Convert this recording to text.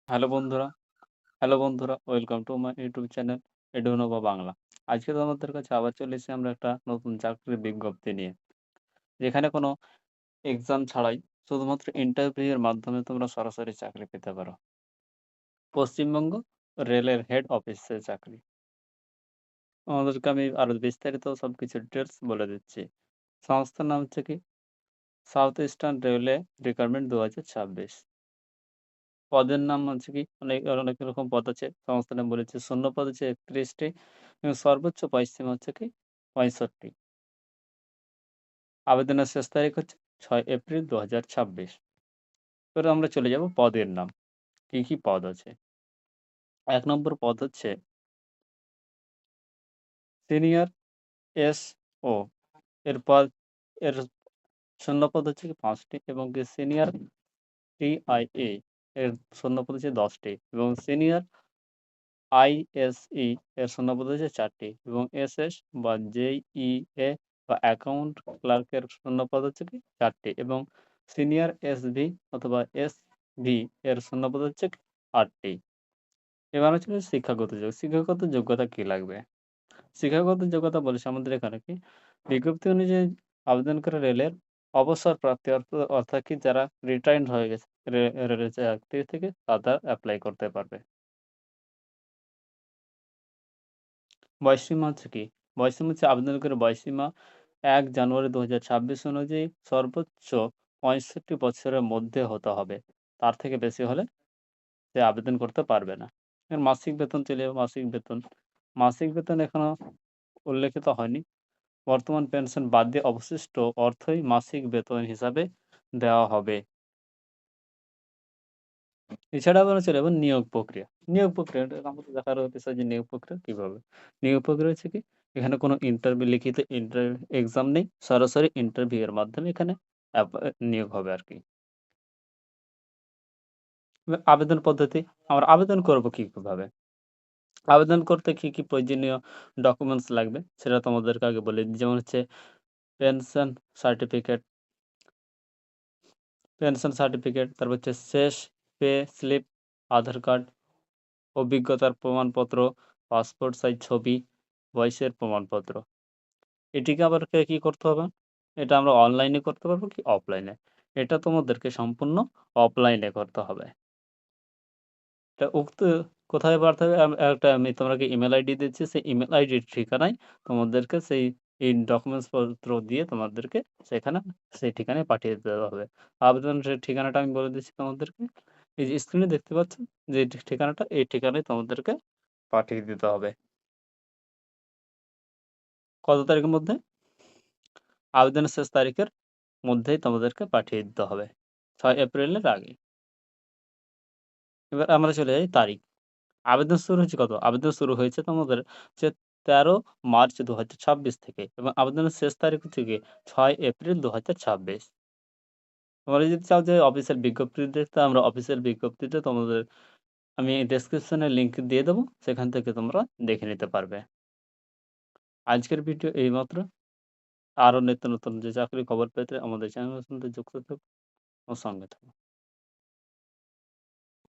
Hello বন্ধুরা, hello বন্ধুরা, welcome to my YouTube channel Edunova Bangla. আজকে তোমাদের কাছে আবার চলে এসেছি আমরা একটা নতুন চাকরির বিজ্ঞপ্তি নিয়ে। যেখানে কোনো এক্সাম ছাড়াই শুধুমাত্র ইন্টারভিউ এর মাধ্যমে তোমরা সরাসরি চাকরি পেতে পারো। পশ্চিমবঙ্গ রেলের হেড অফিসে চাকরি। তোমাদেরকে আমি আরো বিস্তারিত সবকিছু ডিটেইলস বলে দিচ্ছি। সংস্থার নাম হচ্ছে কি সাউথ ইস্টার্ন রেলওয়ে রিক্রুটমেন্ট ২০২৬। পদের নাম হচ্ছে কি অনেক অনেক রকম পদ আছে। সংস্থার নাম বলেছে শূন্য পদ হচ্ছে ৩১ টি এবং সর্বোচ্চ বয়সসীমা হচ্ছে কি ৬৫। আবেদনের শেষ তারিখ হচ্ছে ৬ এপ্রিল ২০২৬। এবার আমরা চলে যাব পদের নাম। কি, কি পদ আছে? ১ নম্বর পদ হচ্ছে সিনিয়র এসও এর পদ এর শূন্যপদ হচ্ছে কি ৫ টি এবং কি সিনিয়র টিআইএ এর শূন্যপদ হচ্ছে ১০ টি এবং সিনিয়র আইএসই এর শূন্যপদ হচ্ছে ৪ টি এবং এসএস বা জেইএ বা অ্যাকাউন্ট ক্লার্কের শূন্যপদ হচ্ছে কি ৪ টি এবং সিনিয়র এসভি অথবা এসভি এর শূন্যপদ হচ্ছে কি ৮ টি। এবার হচ্ছে শিক্ষাগত যোগ্যতা। শিক্ষাগত যোগ্যতা কি লাগবে? শিক্ষাগত যোগ্যতা বলেছে আমাদের এখানে কি বিজ্ঞপ্তি অনুযায়ী আবেদন করে রেলের অবসরপ্রাপ্তি অর্থাৎ কি যারা রিটায়ার্ড হয়ে গেছে রেলের চাকরি থেকে তারা এপ্লাই করতে পারবে। বয়সসীমা হচ্ছে কি? বয়সসীমা হচ্ছে আবেদনকারীর বয়সসীমা ১ জানুয়ারি ২০২৬ অনুযায়ী সর্বোচ্চ ৬৫ বছরের মধ্যে হতে হবে। তার থেকে বেশি হলে সে আবেদন করতে পারবে না। এর মাসিক বেতন চলে যাবে মাসিক বেতন। মাসিক বেতন এখনো উল্লেখিত হয়নি। বর্তমান পেনশন বাদ দিয়ে অবশিষ্ট অর্থই মাসিক বেতন হিসাবে দেওয়া হবে। এছাড়া আমরা চলে যাব নিয়োগ প্রক্রিয়া। নিয়োগ প্রক্রিয়াটা আমাদের দেখার বিষয় যে নিয়োগ প্রক্রিয়া কিভাবে? নিয়োগ প্রক্রিয়া হচ্ছে কি? এখানে কোনো ইন্টারভিউ লিখিত এক্সাম নেই। সরাসরি ইন্টারভিউ এর মাধ্যমে এখানে নিয়োগ হবে আরকি। আবেদন পদ্ধতি, আমরা আবেদন করব কিভাবে? আবেদন করতে কি, কি প্রয়োজনীয় ডকুমেন্টস লাগবে সেটা তোমাদেরকে আগে বলে দিই। যেমন হচ্ছে পেনশন সার্টিফিকেট, তারপর হচ্ছে শেষ পে স্লিপ, আধার কার্ড, অভিজ্ঞতার প্রমাণপত্র, পাসপোর্ট সাইজ ছবি, বয়সের প্রমাণপত্র। এটিকে আবার কি করতে হবে? এটা আমরা অনলাইনে করতে পারবো কি অফলাইনে? এটা তোমাদেরকে সম্পূর্ণ অফলাইনে করতে হবে। এটা উক্ত কোথায় পাঠাতে হবে? একটা আমি তোমাকে ইমেইল আইডি দিচ্ছি। সেই ইমেইল আইডির ঠিকানায় তোমাদেরকে এই ডকুমেন্টস পত্র দিয়ে তোমাদেরকে সেখানে সেই ঠিকানায় পাঠিয়ে দেওয়া হবে। আবেদনের ঠিকানাটা আমি বলে দিচ্ছি তোমাদেরকে। এই যে স্ক্রিনে দেখতে পাচ্ছ যে ঠিকানাটা, এই ঠিকানায় তোমাদেরকে পাঠিয়ে দিতে হবে। কত তারিখের মধ্যে? আবেদনের শেষ তারিখের মধ্যেই তোমাদেরকে পাঠিয়ে দিতে হবে। ৬ এপ্রিলের আগে। এবার আমরা চলে যাই তারিখ। আবেদন শুরু হয়েছে কত? আবেদন শুরু হয়েছে তোমাদের হচ্ছে ১৩ মার্চ ২০২৬ থেকে এবং আবেদনের শেষ তারিখ হচ্ছে গিয়ে ৬ এপ্রিল ২০২৬। তোমরা যদি চাও যে অফিসিয়াল বিজ্ঞপ্তি দেখতে, আমরা অফিসিয়াল বিজ্ঞপ্তিতে তোমাদের আমি ডেসক্রিপশনে লিংক দিয়ে দেবো। সেখান থেকে তোমরা দেখে নিতে পারবে। আজকের ভিডিও এইমাত্র। আরো নিত্য নতুন যে চাকরির খবর পেতে আমাদের চ্যানেলের সঙ্গে যুক্ত থাকুন ও সঙ্গে থাকুন।